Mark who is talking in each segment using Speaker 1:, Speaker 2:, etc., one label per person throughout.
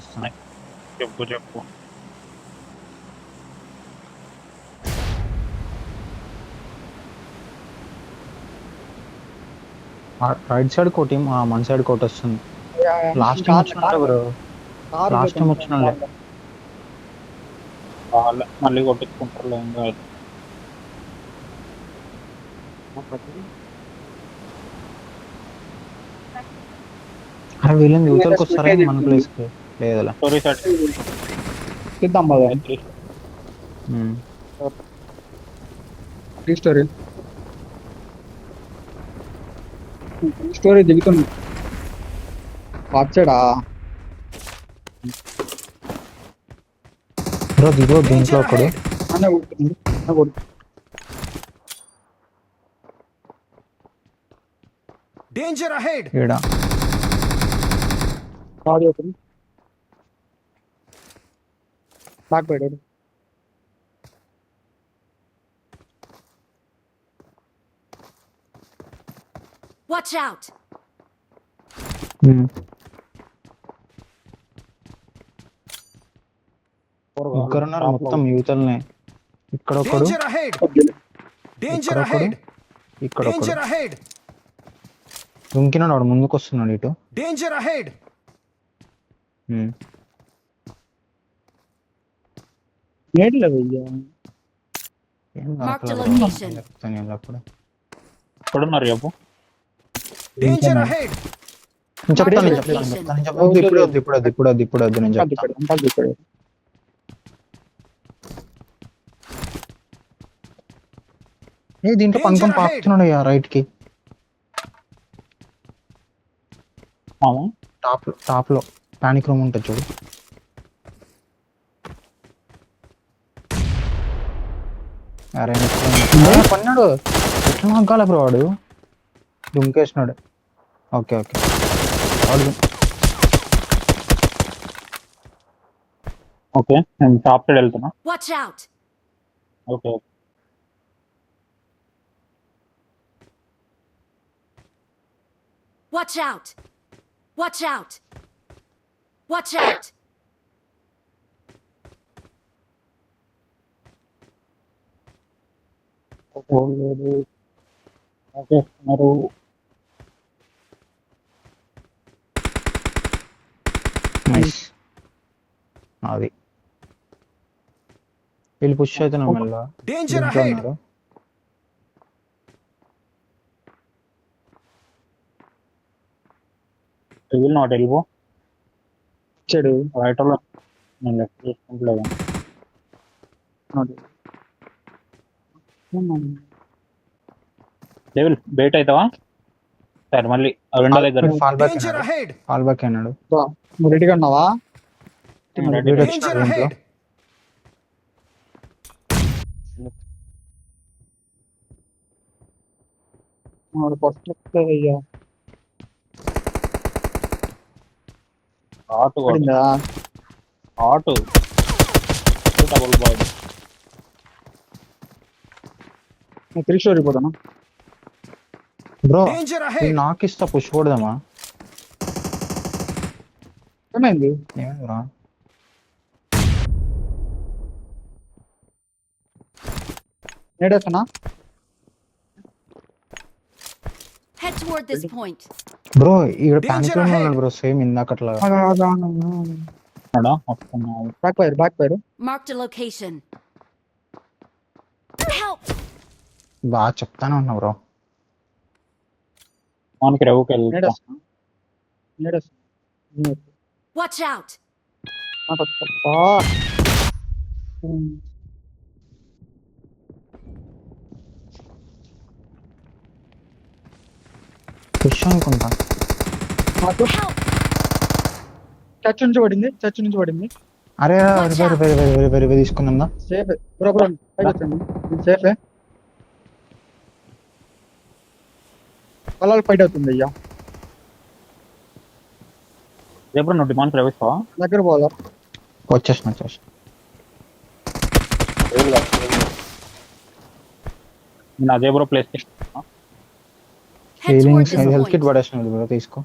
Speaker 1: వస్తున్నా.
Speaker 2: చెప్పు చెప్పు.
Speaker 1: రైట్ సైడ్ కోటి మన సైడ్ కోటి వస్తుంది. లాస్ట్ టైం వచ్చిన బ్రో, లాస్ట్ టైం వచ్చిన
Speaker 2: మళ్ళీ కొట్టించుకుంటారు ఏం కాదు.
Speaker 1: అరే వీళ్ళని యువతలకు వస్తారా మన ప్లేస్ కి? లేదులే.
Speaker 2: స్టోరీ సైడ్
Speaker 3: చూద్దాం బాగా స్టోరీ స్టోరీ దిగుతుంది వచ్చాడా
Speaker 1: బ్రో దిగో దీంట్లో ఒకడు
Speaker 3: అనే కొడుతుంది
Speaker 4: డేంజర్ అహెడ్
Speaker 1: ఈడ
Speaker 3: కాదు ఒకటి బ్యాక్ పోయాడు
Speaker 5: Watch out!
Speaker 1: ముగ్గురున్నారు మొత్తం యువతలనే. ఇక్కడ ఒకడు,
Speaker 4: డేంజర్ అహెడ్ డేంజర్ అహెడ్
Speaker 1: ఇక్కడ ఒకడు
Speaker 4: డేంజర్ అహెడ్
Speaker 1: దుంకినాడు. వాడు ముందుకు వస్తున్నాడు ఇటు.
Speaker 4: డేంజర్ అహెడ్
Speaker 3: ఏడ్లే భయ్యా
Speaker 1: ఏం
Speaker 5: Marked a
Speaker 1: దొరకలేదు.
Speaker 5: location.
Speaker 1: చెప్తాను ఎల్లప్పుడు.
Speaker 2: ఎక్కడున్నారు చెప్పు.
Speaker 4: డేంజర్ అహెడ్
Speaker 1: నేను చెప్తాను నేను చెప్తాను చెప్తాను చెప్తాను. వద్దు, ఇప్పుడే వద్దు, ఇప్పుడు వద్దు, ఇప్పుడు వద్దు, ఇప్పుడు వద్దు, నేను చెప్తాను.
Speaker 3: అంతా దిక్కాడు
Speaker 1: ఏ దీంట్లో పనుకొని పాకుతున్నాడు రైట్ కి.
Speaker 2: మామా
Speaker 1: టాప్ లో పానిక్ రూమ్ ఉంటుంది చూడు. అరే పన్నాడు. ఎట్లా నగ్గాల బ్రో వాడు? దుంకేసినాడు. ఓకే ఓకే వాడు
Speaker 2: ఓకే నేను టాప్ సైడ్ వెళ్తున్నా.
Speaker 5: Watch out!
Speaker 2: Okay
Speaker 5: Watch out! Watch out! Watch out!
Speaker 2: Okay మరి
Speaker 1: నైస్. అది వీళ్ళు పుష్ అవుతున్నాం మళ్ళా.
Speaker 4: డేంజర్
Speaker 1: దీంట్లో
Speaker 4: అహెడ్
Speaker 1: ఉన్నారు.
Speaker 2: విల్ నాట్ ఎల్బో
Speaker 3: వచ్చాడు
Speaker 2: రైట్ లో నేను లెఫ్ట్ చూసుకుంటలేదు. డెవిల్ బయట అవుతావా సరే మళ్ళీ విండో దగ్గర
Speaker 1: ఫాల్ బ్యాక్
Speaker 4: డేంజర్
Speaker 1: అన్నాడు.
Speaker 4: అహెడ్
Speaker 1: ఫాల్ బ్యాక్ అన్నాడు.
Speaker 3: నువ్వు రెడీగా ఉన్నావా
Speaker 2: రెడీ
Speaker 1: వీడు
Speaker 4: డేంజర్
Speaker 1: వచ్చినాడు దీంట్లో.
Speaker 4: అహెడ్
Speaker 3: ఫస్ట్ అయ్యా
Speaker 2: ఆటు
Speaker 3: పడిందా
Speaker 2: ఆటు డబుల్ బాయ్
Speaker 3: నేను తిరిగి స్టోరీ పోతాను
Speaker 1: బ్రో
Speaker 4: డేంజర్ అహెడ్
Speaker 1: నాకు ఇస్తా పుష్ కొడదామా?
Speaker 3: ఏమైంది
Speaker 1: ఏమైంది బ్రో?
Speaker 3: నేడేస్తానా
Speaker 5: Head toward this point.
Speaker 1: Bro ఈడ
Speaker 4: Danger
Speaker 1: పానిక్ రూమ్
Speaker 4: ahead.
Speaker 1: ఉన్నాడు బ్రో, సేమ్ ఇందాకట్లా.
Speaker 2: వస్తున్నావు.
Speaker 3: Back fire
Speaker 5: Marked a location. Help!
Speaker 1: బాగా చెప్తానే ఉన్నా బ్రో.
Speaker 2: మనకి రవ్వుకి వెళ్తా
Speaker 3: నేడేస్తానా నేడేస్తానా
Speaker 5: Watch out!
Speaker 1: పుష్ అనుకుంటా.
Speaker 3: నాకు
Speaker 5: Help!
Speaker 3: చర్చ్ నుంచి పడింది
Speaker 1: అరే very very very very very very తీసుకుందా.
Speaker 3: సేఫ్ బ్రో పైకి వచ్చండి సేఫే పొలాలు ఫైట్ అవుతుంది అయ్యా
Speaker 2: ఎప్పుడు నువ్వు డిమాండ్ ప్రవేశిస్తావా?
Speaker 3: దగ్గర పోవాలా
Speaker 1: వచ్చేసిన.
Speaker 2: నేను అదే bro place
Speaker 5: Head toward
Speaker 1: healings
Speaker 5: this
Speaker 1: health kit
Speaker 5: point.
Speaker 1: పడేసినది బ్రో, తీసుకో.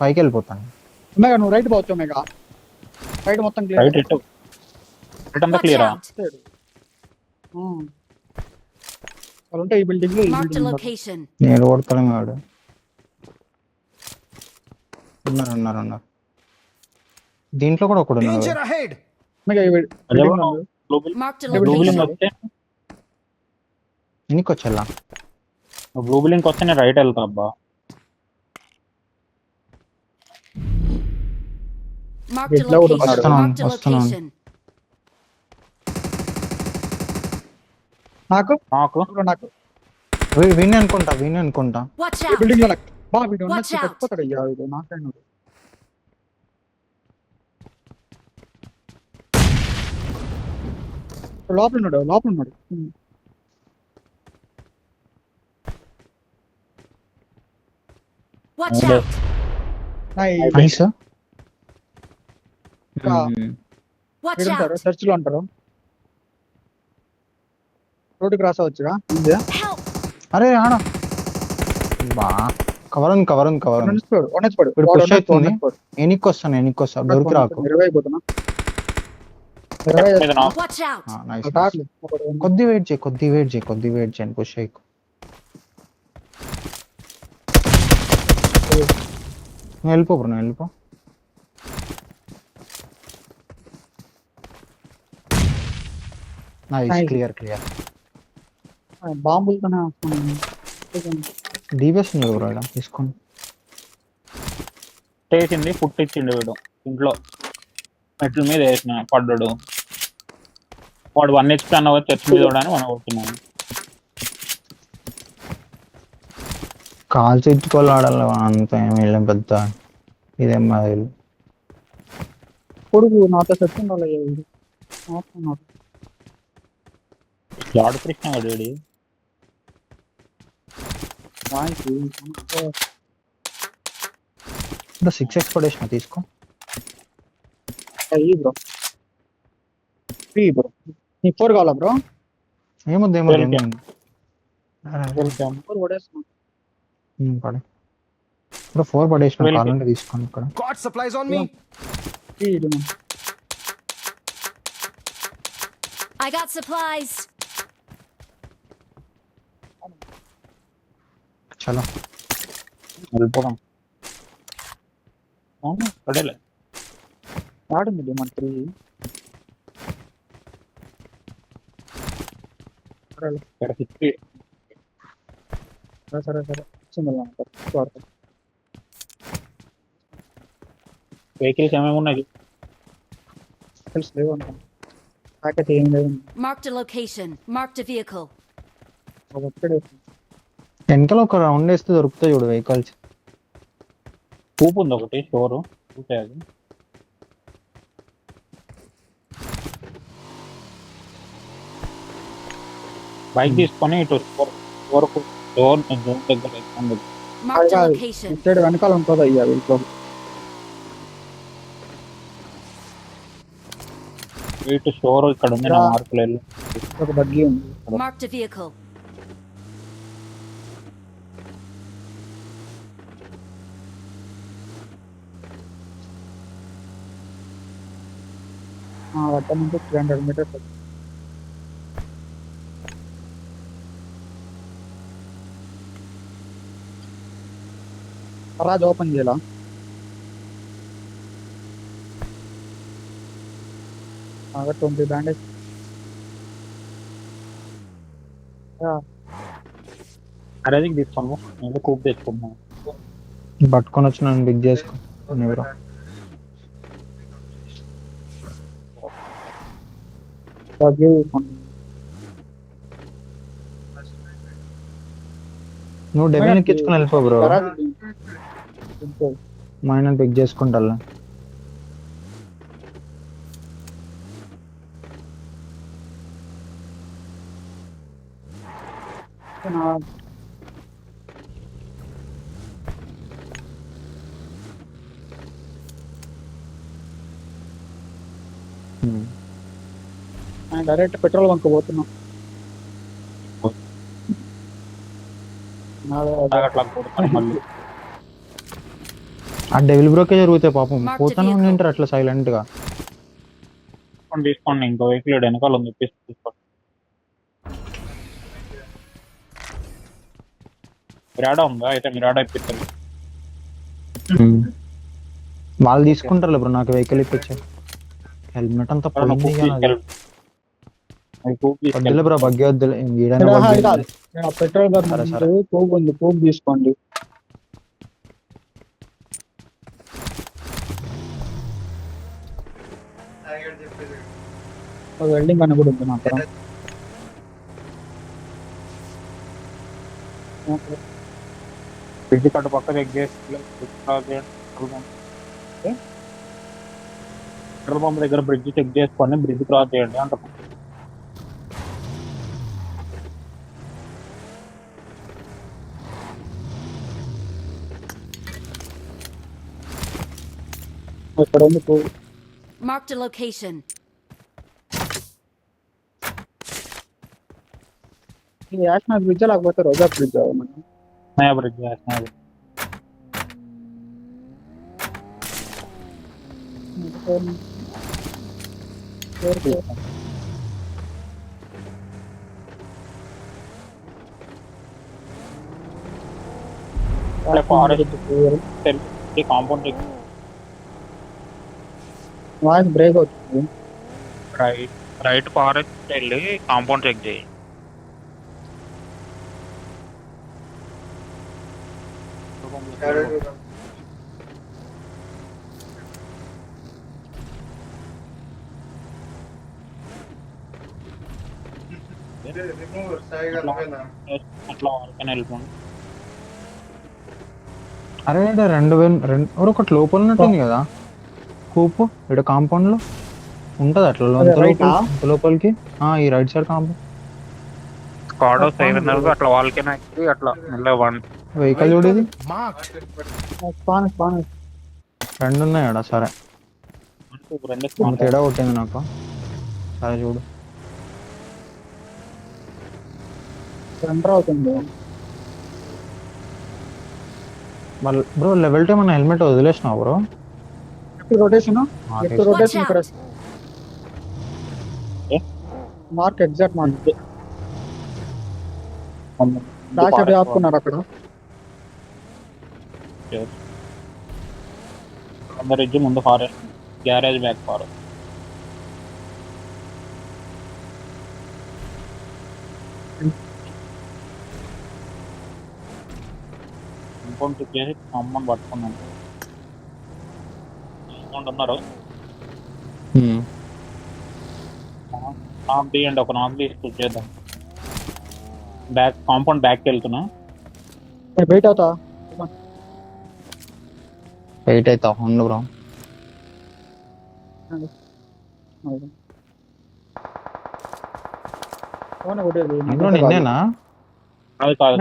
Speaker 1: పైకి వెళ్ళిపోతాను.
Speaker 3: ఒమేగా నువ్వు రైట్ పోవచ్చు. ఒమేగా రైట్ మొత్తం
Speaker 2: రైట్
Speaker 3: క్లియర్.
Speaker 2: ఇటు ఇటు అంతా
Speaker 5: Watch
Speaker 2: క్లియరా?
Speaker 5: out!
Speaker 3: వాళ్ళు ఉంటే ఈ బిల్డింగ్ లో ఈ
Speaker 5: Marked a
Speaker 3: బిల్డింగ్
Speaker 5: location.
Speaker 1: నేను ఓడతలేం వాడు. ఉన్నారు. దీంట్లో కూడా ఒకడు ఉన్నాడు.
Speaker 4: Danger ahead!
Speaker 3: ఒమేగా ఈ
Speaker 2: అదే
Speaker 3: బిల్డింగ్ లో
Speaker 5: Marked a
Speaker 3: Blue
Speaker 2: blue
Speaker 3: building
Speaker 2: building
Speaker 5: location.
Speaker 2: వస్తే
Speaker 1: వెనక్కి వచ్చేలా.
Speaker 2: బ్లూ బిల్డింగ్ వస్తే నేను రైట్ వెళ్తా అబ్బా.
Speaker 5: Marked a
Speaker 3: It's loud,
Speaker 5: location.
Speaker 1: Wastanaam,
Speaker 5: Marked a
Speaker 1: wastanaam.
Speaker 5: location.
Speaker 3: నాకు
Speaker 2: నాకు
Speaker 3: ఇప్పుడు నాకు
Speaker 1: విన్ అనుకుంటా.
Speaker 5: Watch
Speaker 3: ఈ
Speaker 5: out!
Speaker 3: బిల్డింగ్ లో నాకు బా వీడు
Speaker 5: Watch
Speaker 3: ఉన్నట్టు
Speaker 5: out.
Speaker 3: పట్టుకోతాడు. అయ్యా వీడు నాకైనా లోపల ఉన్నాడు.
Speaker 5: Watch
Speaker 2: Okay.
Speaker 5: out!
Speaker 1: Nice.
Speaker 5: Watch
Speaker 3: ఉంటారు
Speaker 5: out!
Speaker 3: చర్చ్ లో ఉంటారు. రోడ్డు క్రాస్ అవ్వచ్చుగా. ఉంది
Speaker 5: Help!
Speaker 1: అరే ఆడ బా కవర్ ఉంది.
Speaker 3: ఉండొచ్చుకోడు.
Speaker 1: ఇప్పుడు push అవుతుంది. ఎనిక్కి వస్తా దొరికి రాకు.
Speaker 3: 20 అయిపోతున్నా.
Speaker 2: మీద నా
Speaker 5: Watch out!
Speaker 1: నైస్.
Speaker 3: టార్లు
Speaker 1: కొద్ది వెయిట్ చేయి పుష్ అయ్యి. నువ్వు వెళ్ళిపో. నైస్.
Speaker 3: Nice.
Speaker 1: క్లియర్.
Speaker 3: బాంబులతోనే
Speaker 1: డివిఎస్ ఉంది బ్రో ఇలా తీసుకోండి.
Speaker 2: చేసింది ఫుట్ ఇచ్చిండు వీడు ఇంట్లో మెట్ల మీద వేసిన పడ్డాడు. వాడు 1 HP అన్న చర్చ్ మీద అని మనం కొడుతున్నాం.
Speaker 1: కాల్చి ఇచ్చుకోవాలి ఆడాలి అంత ఏమి వెళ్ళాం పెద్ద ఇదేం మాది.
Speaker 3: కొడుకు నాతో చచ్చిండాలి.
Speaker 2: జాడు కృష్ణ వాడు వీడి.
Speaker 1: బ్రో 6x పడేసిన తీసుకో.
Speaker 3: బ్రో నీ 4 కావాలా బ్రో?
Speaker 1: ఏముంది
Speaker 2: వెల్కమ్.
Speaker 3: 4 పడేస్తున్నా.
Speaker 1: పడే బ్రో 4 పడేసిన
Speaker 2: Welcome.
Speaker 1: కావాలంటే తీసుకోండి ఇక్కడ.
Speaker 4: Got supplies on me.
Speaker 5: I got supplies.
Speaker 1: చలో
Speaker 2: వెళ్ళిపోదాం. పడేలే
Speaker 3: ఆడుంది మన 3.
Speaker 2: ఇక్కడ 60.
Speaker 3: సరే
Speaker 2: వెహికల్స్ ఏమేమి ఉన్నాయి?
Speaker 3: తెలుసు లేవు అంటాం. ప్యాకెట్ ఏం లేదు.
Speaker 5: Marked a location. Marked a vehicle.
Speaker 3: ఒక్కడే
Speaker 1: వెనకాల ఒక రౌండ్ వేస్తే దొరుకుతాయి చూడు వెహికల్స్.
Speaker 2: కూప్ ఉంది ఒకటి స్టోరు చూసే అది. బైక్ తీసుకొని ఇటు వరకు డోర్ దగ్గర ఉంది.
Speaker 5: Marked a
Speaker 3: Alright.
Speaker 5: location.
Speaker 3: ఇటు వెనకాల ఉంటుంది అయ్యా వీటిలో.
Speaker 2: ఇటు స్టోర్ ఇక్కడ ఉంది నా మార్కులు వెళ్ళి.
Speaker 3: ఒక బగ్గి ఉంది.
Speaker 5: Marked a vehicle.
Speaker 3: అక్కడ నుంచి 300 మీటర్స్. రాజ్ ఓపెన్ చేయాల. అక్కడ 20 బ్యాండేజ్.
Speaker 2: అరే తీసుకోము నేను కూప్ తెచ్చుకున్నాను.
Speaker 1: పట్టుకొని వచ్చి నన్ను బిగ్ చేసుకో బ్రో.
Speaker 3: బగ్గి
Speaker 1: నువ్వు డెబిన్ ఎక్కించుకొని వెళ్ళిపో బ్రో. మా ఆయన పిక్ చేసుకుంటా.
Speaker 3: డైరెక్ట్ పెట్రోల్ బంక్ పోతున్నాం.
Speaker 2: అట్లా కొడుతాను మళ్ళీ.
Speaker 1: ఆ డెవిల్ బ్రోకే జరుగుతాయి పాపం.
Speaker 5: Marked
Speaker 1: పోతానే
Speaker 5: vehicle.
Speaker 1: ఉంటారు అట్లా సైలెంట్ గా.
Speaker 2: తీసుకోండి ఇంకో వెహికల్ వెనకాల ఉంది తీసుకోండి. మిరాడా ఉందా? అయితే మిరాడా ఇప్పిస్తాను.
Speaker 1: వాళ్ళు తీసుకుంటారు బ్రో, నాకు వెహికల్ ఇప్పించా. హెల్మెట్ అంతా పోయింది ఇక నాది. వద్దులే బ్రో, బగ్గి వద్దులే, వీడైనా
Speaker 3: ఇక్కడ
Speaker 1: బగ్గి
Speaker 3: కాదు. ఇక్కడ పెట్రోల్ బంక్
Speaker 1: సరే, సరే.
Speaker 3: ఉంది, కోక్ ఉంది, కోక్ తీసుకోండి. వెల్డింగ్ అని కూడా ఉంది నా దగ్గర.
Speaker 2: బ్రిడ్జ్ కట్టు పక్క చెక్ చేసి పెట్రోల్ పంప్ దగ్గర బ్రిడ్జ్ చెక్ చేసుకొని బ్రిడ్జ్ క్రాస్ చేయండి అంట.
Speaker 3: ఇక్కడ ఉంది కోక్.
Speaker 5: Marked a location.
Speaker 3: ఇది యాష్నాథ్ బ్రిడ్జ్ లేకపోతే రోజా బ్రిడ్జ్
Speaker 2: నయా బ్రిడ్జ్ నయా కాంపౌండ్
Speaker 3: వాయిస్ బ్రేక్ అవుతుంది.
Speaker 2: రైట్ ఫారెస్ట్ వెళ్ళి కాంపౌండ్ చెక్ చేయి. అట్లా వరకనే వెళ్ళిపోండి.
Speaker 1: అరే ఒకటి లోపల ఉన్నట్టుంది కదా కూపు, ఇక్కడ కాంపౌండ్ లో ఉంటది అట్లా లోపలికి. ఈ రైట్ సైడ్ కాంపౌండ్
Speaker 2: స్క్వాడ్ అట్లా వాళ్ళకైనా అట్లా మళ్ళీ
Speaker 1: వెహికల్ చూడేది.
Speaker 4: Marked.
Speaker 1: రెండు ఉన్నాయి ఆడ. సరే, మన తేడా కొట్టింది నాకు. సరే చూడు.
Speaker 3: ఎంటర్ అవుతుంది.
Speaker 1: మళ్ళీ బ్రో లెవెల్ 2 మన హెల్మెట్ వదిలేసినావు బ్రో.
Speaker 3: రొటేషన్
Speaker 5: Watch
Speaker 3: రొటేషన్ ఇక్కడ
Speaker 5: out.
Speaker 3: Mark exact mark back side ఆపుకున్నారు అక్కడ.
Speaker 2: అందరు ఇచ్చి ముందు forest garage back forest compound check చేసి కాంపౌండ్ పట్టుకున్నాను. కాంపౌండ్ ఉన్నారు. నాక్ తీయండి, ఒక నాక్ తీసి చేద్దాం. బ్యాక్ కాంపౌండ్ బ్యాక్కి వెళ్తున్నా.
Speaker 3: వెయిట్ అవుతా
Speaker 1: వెయిట్ అవుతా ఉండు బ్రో. బ్రో నిన్నేనా?
Speaker 2: అది కాదు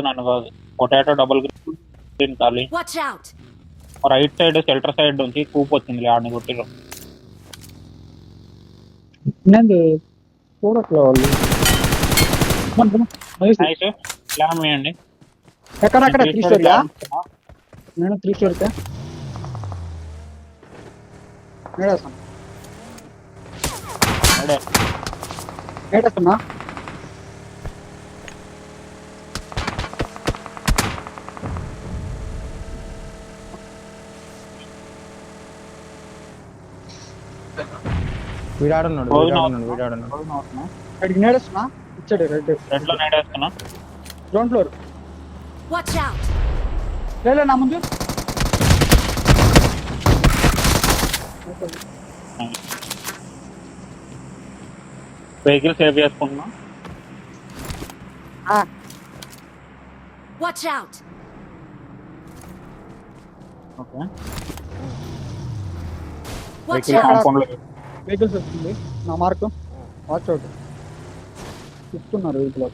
Speaker 2: నన్ను కాదు పొటాటో డబుల్ గ్రీన్ ఖాళీ.
Speaker 5: Watch out.
Speaker 2: Right side shelter side నుంచి కూప్ వచ్చింది ఆడిని కొట్టిలో.
Speaker 3: చూడట్లే వాళ్ళు.
Speaker 2: నైస్ ప్లాన్ వేయండి.
Speaker 3: ఎక్కడెక్కడ 3 స్టోరీయా? నేను 3 స్టోరీకే నేడేస్తున్నా.
Speaker 1: వీడాడున్నాడు.
Speaker 3: అడిగి నేడేస్తున్నా. ఇచ్చాడు రెడ్
Speaker 2: రెడ్ లో నేడేస్తున్నా.
Speaker 3: Ground floor.
Speaker 5: Watch out.
Speaker 3: లేదు నా ముందు.
Speaker 2: వెహికల్ సేవ్ చేసుకుంటున్నా.
Speaker 5: Watch out.
Speaker 2: Okay
Speaker 5: Watch
Speaker 2: vehicle
Speaker 5: out.
Speaker 2: Compound లో
Speaker 3: వెహికల్స్ వస్తుంది నా మార్క్. వాచ్ అవుట్ చూస్తున్నారు వెహికల్.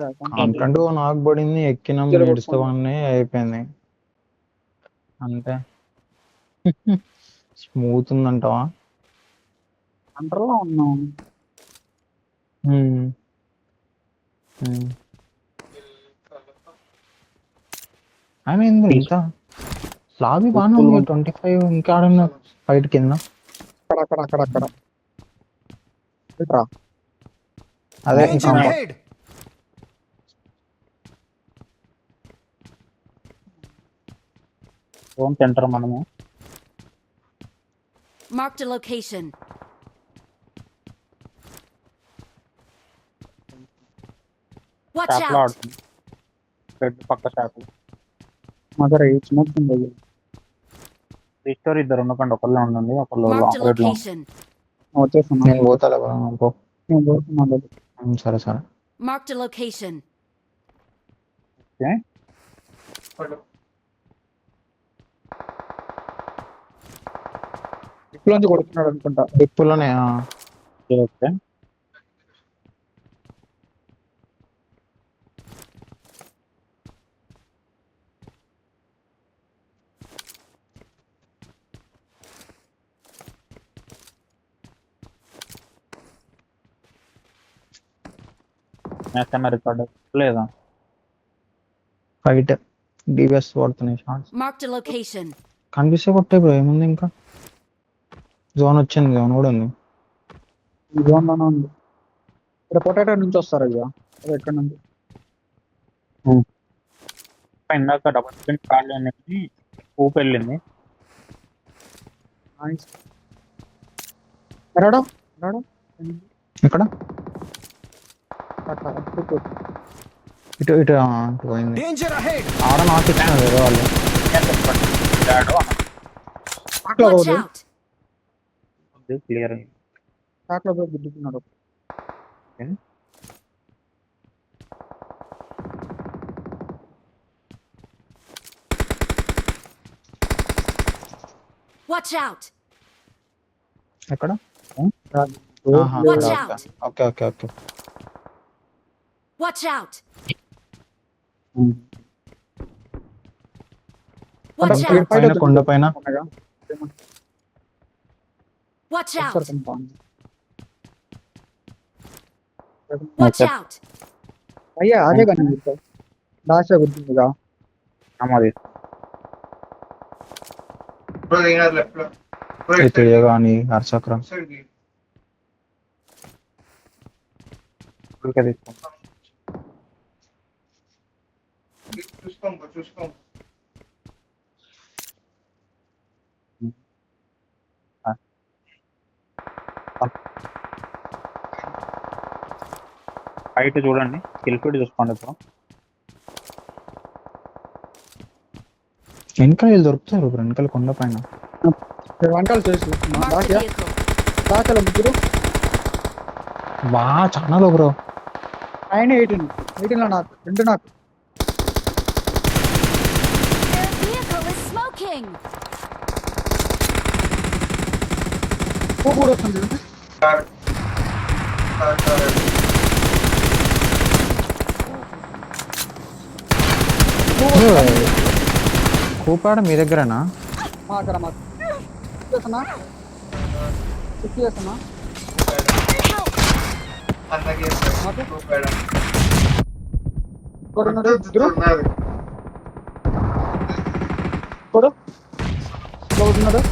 Speaker 1: కాన్ఫిడెంట్ నాకు పడింది, ఎక్కినాం
Speaker 3: జర
Speaker 1: ఏడుస్తామని అయిపోయింది అంతే. స్మూత్ ఉందంటావా?
Speaker 3: అంటర్లో ఉన్నాం.
Speaker 1: ఉమ్. ఉమ్. ఆయన ఏంది ఇంత లాబీ బాగానే ఉంది, 25 ఇంకా ఆడన్నా ఫైట్ కింద.
Speaker 3: అక్కడ ఇట్రా.
Speaker 1: అదే
Speaker 4: Danger
Speaker 1: ఇంకా
Speaker 4: ahead!
Speaker 2: జోన్ సెంటర్ మనము.
Speaker 5: Marked a location. Watch
Speaker 2: shop లో
Speaker 5: out!
Speaker 2: ఆడుతుంది. బెడ్ పక్క షాప్ లో.
Speaker 3: మదర్ ఎయిట్ స్మోక్ ఉంది.
Speaker 2: రిస్టోర్ ఇద్దరు ఉండకండి, ఒకళ్ళే ఉండండి, ఒకళ్ళు
Speaker 5: Marked a
Speaker 2: ఆపరేట్ లో.
Speaker 5: location.
Speaker 3: వచ్చేస్తున్నా.
Speaker 1: నేను పోతాలే bro, పో.
Speaker 3: నేను పోతున్నాను.
Speaker 1: సరే సరే.
Speaker 5: Marked a location.
Speaker 2: ఓకే.
Speaker 3: ఇప్పులోంచి కొడుతున్నాడు అనుకుంటా.
Speaker 1: డిప్పులోనే
Speaker 2: ఓకే. మ్యాచ్ అన్న రికార్డ్ లేదా?
Speaker 1: ఫైట్ డివిఎస్ పడుతున్నాయి షార్ట్స్.
Speaker 5: Marked a location.
Speaker 1: కనిపిస్తే కొట్టే బ్రో, ఏముంది ఇంకా. జోన్ వచ్చింది, జోన్ కూడా ఉంది.
Speaker 3: ఈ జోన్ లోనే ఉంది. ఇక్కడ పొటాటో నుంచి వస్తారు అయ్యా. అది ఎక్కడ నుంచి?
Speaker 2: ఇందాక డబుల్ స్పిన్ కార్డు అనేది ఊపు వెళ్ళింది.
Speaker 3: నైస్. రాడా
Speaker 1: ఇక్కడ
Speaker 3: అట్లా
Speaker 1: ఇటు ఇటు ఇటు పోయింది.
Speaker 4: Danger ahead!
Speaker 1: ఆడ నాకు ఇచ్చిన వేరే వాళ్ళు.
Speaker 5: Watch out!
Speaker 2: క్లియర్.
Speaker 3: చాట్లో పోయి గుద్దుకున్నాడు.
Speaker 5: Watch out!
Speaker 1: ఎక్కడ?
Speaker 5: Watch out!
Speaker 1: Okay okay okay.
Speaker 5: Watch out! Watch out!
Speaker 1: పైన కొండ పైన.
Speaker 5: Watch out! Watch out!
Speaker 3: అయ్యా అదే కానీ దాశ గుర్తుందిగా.
Speaker 2: అమ్మది
Speaker 1: ఇటు కానీ హర్చక్రం.
Speaker 2: ఇక్కడికే తీసుకుంటాం. ఫైట్ చూడండి, కిల్ ఫీడ్ చూసుకోండి. ఇప్పుడు
Speaker 1: వెనకాల వీళ్ళు దొరుకుతారు బ్రో, వెనకాల కొండ పైన.
Speaker 3: వంటలు చేసి
Speaker 5: Marked a vehicle.
Speaker 3: దాశల ముగ్గురు
Speaker 1: వా చాలా లో బ్రో.
Speaker 3: ఆయన 18 లో నాకు 2 నాకు.
Speaker 5: Their vehicle is smoking!
Speaker 3: కూడా వస్తుంది.
Speaker 1: కూపాడ మీ దగ్గరనా?
Speaker 3: అక్కడ మాకు చేస్తున్నా చెక్ చేస్తున్నా.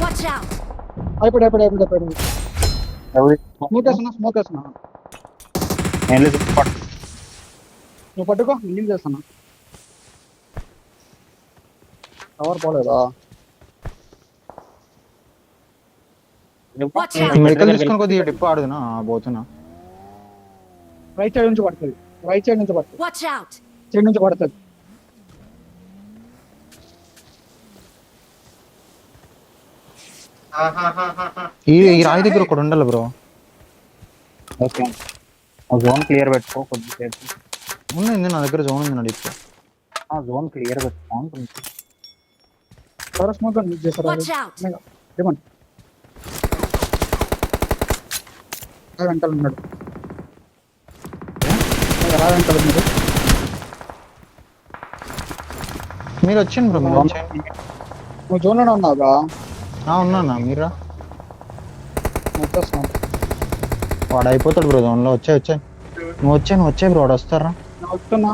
Speaker 5: Watch out!
Speaker 3: అయిపోయి
Speaker 2: ఎవరి
Speaker 3: స్మోక్ వేస్తున్నా.
Speaker 2: నేను పట్టు.
Speaker 3: నువ్వు పట్టుకో, రిలీజ్ చేస్తున్నా. కవర్ పోలేదా?
Speaker 5: Watch out!
Speaker 1: మెడికల్ తీసుకొని కొద్దిగా డిప్పు ఆడుతున్నా పోతున్నా.
Speaker 3: రైట్ సైడ్ నుంచి పడుతుంది.
Speaker 5: Watch out!
Speaker 3: సైడ్ నుంచి పడుతుంది.
Speaker 1: ఈ రాయి దగ్గర ఒకటి ఉండాలి బ్రో.
Speaker 2: ఓకే, జోన్ క్లియర్ పెట్టుకో కొద్దిసేపు.
Speaker 1: ఉంది నా దగ్గర జోన్ ఉంది నా డిప్పు.
Speaker 2: జోన్ క్లియర్ పెట్టుకో.
Speaker 3: ఎవరో స్మోక్ యూజ్ చేశారు.
Speaker 5: Watch out!
Speaker 3: వెంటలు ఉన్నాడు. వెంటలు ఉన్నాడు.
Speaker 1: మీరు వచ్చాను బ్రో, మీరు వచ్చాను.
Speaker 3: నువ్వు జోన్లోనే ఉన్నావుగా.
Speaker 1: ఉన్నానా మీరా?
Speaker 3: వచ్చేస్తున్నాను.
Speaker 1: వాడు అయిపోతాడు బ్రో జోన్లో. వచ్చాయి నువ్వు వచ్చాయి బ్రో, వాడు వస్తారా?
Speaker 3: నేను వస్తున్నా.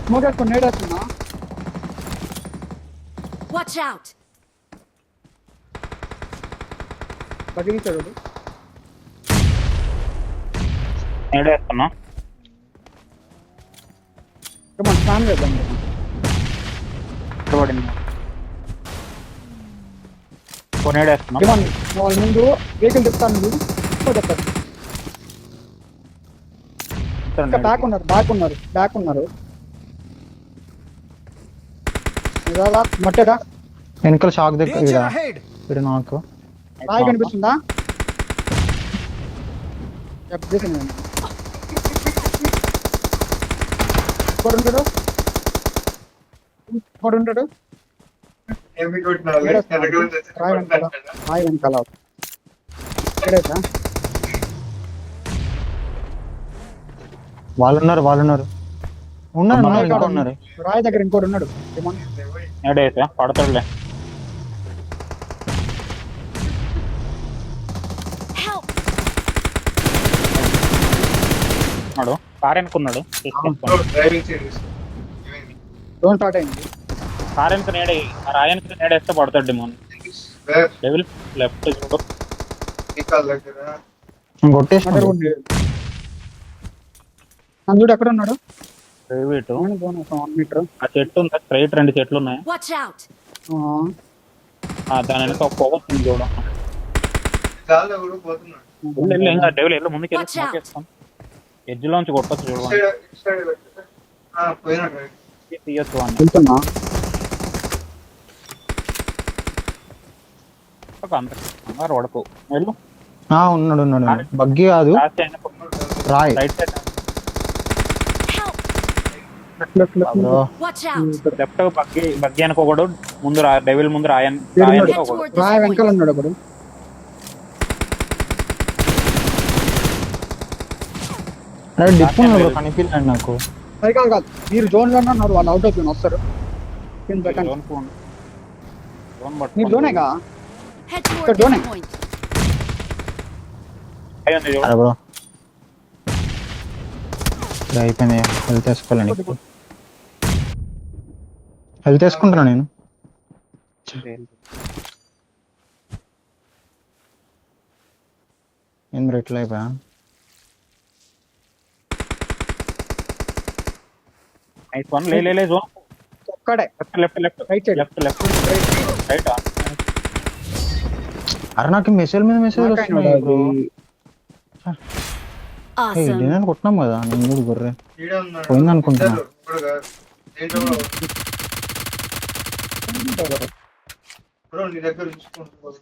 Speaker 3: స్మోక్ వేసుకొని నేడేస్తున్నా.
Speaker 5: Watch out!
Speaker 3: తగిలించాడు.
Speaker 2: ఏడేస్తున్నా.
Speaker 3: మన స్నాన్ చేద్దాం.
Speaker 2: పడింది. కొనేడేస్తున్నా.
Speaker 3: వాళ్ళ ముందు వెహికల్ చెప్తాను. నువ్వు చెప్తాను. ఇంకా బ్యాక్ ఉన్నారు. మట్టేదా
Speaker 1: వెనకాల షాక్ దగ్గర
Speaker 4: Danger ahead!
Speaker 1: ఇక్కడ నాకు
Speaker 3: రాయి కనిపిస్తుందా? ఉంటాడు. రాయి వెనకాల
Speaker 1: వాళ్ళు ఉన్నారు. ఇంకా ఉన్నారు.
Speaker 3: రాయి దగ్గర ఇంకోటి ఉన్నాడు.
Speaker 2: ఏడేసా పడతాడులే.
Speaker 5: Help!
Speaker 2: ఉన్నాడు కార్ ఎనుకున్నాడు.
Speaker 3: డోన్ స్టార్ట్ అయింది.
Speaker 2: కార్ ఎనుక నేడే రాయనికి నేడేస్తే పడతాడు డిమోన్. డెవిల్ లెఫ్ట్ చూడు.
Speaker 1: కొట్టేసిన
Speaker 3: అందుడు ఎక్కడ ఉన్నాడు?
Speaker 2: ఇటు
Speaker 3: 1 మీటర్.
Speaker 2: ఆ చెట్టు ఉందా స్ట్రైట్ 2 చెట్లు ఉన్నాయి.
Speaker 5: Watch out!
Speaker 2: దాని వెనక ఒక పొగ వస్తుంది చూడు. వెళ్ళు ఇంకా డెవిల్ వెళ్ళు ముందుకు
Speaker 5: Watch out.
Speaker 2: వెళ్ళి ఎడ్జ్ లోంచి కొట్టచ్చు చూడు. తీయచ్చు అని
Speaker 3: వెళ్తున్నా.
Speaker 2: అంత వడకు వెళ్ళు.
Speaker 1: ఉన్నాడు. బగ్గి కాదు, Roy.
Speaker 2: Right side
Speaker 1: bro.
Speaker 5: Watch out!
Speaker 2: Left బగ్గి అనుకోకూడదు. ముందు డెవిల్ ముందు రాయన్
Speaker 5: Head
Speaker 2: అనుకోకూడదు.
Speaker 5: toward this
Speaker 3: రాయి వెనకాల
Speaker 5: point.
Speaker 3: ఉన్నాడు ఒకడు.
Speaker 1: డిప్ ఉన్నాడు బ్రో, కనిపించండి నాకు.
Speaker 3: సరికాదు కాదు. మీరు జోన్ లో ఉన్నారు. వాళ్ళు అవుట్ ఆఫ్ జోన్ వస్తారు. మీరు జోనేగా.
Speaker 5: Head toward
Speaker 3: Good
Speaker 5: this
Speaker 3: one.
Speaker 5: point.
Speaker 1: అరే బ్రో అయిపోయింది. హెల్త్ వేసుకోవాలండి. హెల్త్ వేసుకుంటున్నా నేను. ఏం బ్రో ఇట్లా అయిపోయా?
Speaker 2: లే జోన్
Speaker 3: ఒక్కడే
Speaker 2: లెఫ్ట్
Speaker 3: రైట్ సైడ్.
Speaker 2: రైట్
Speaker 1: అరే నాకు మెసేజ్ మీద మెసేజ్ వస్తున్నాయి బ్రో.
Speaker 5: Awesome.
Speaker 1: నేను కొట్టినాం కదా, నేను కూడా గొర్రె పోయింది అనుకుంటున్నా.
Speaker 3: బ్రో నీ దగ్గర ఉంచుకుంటూ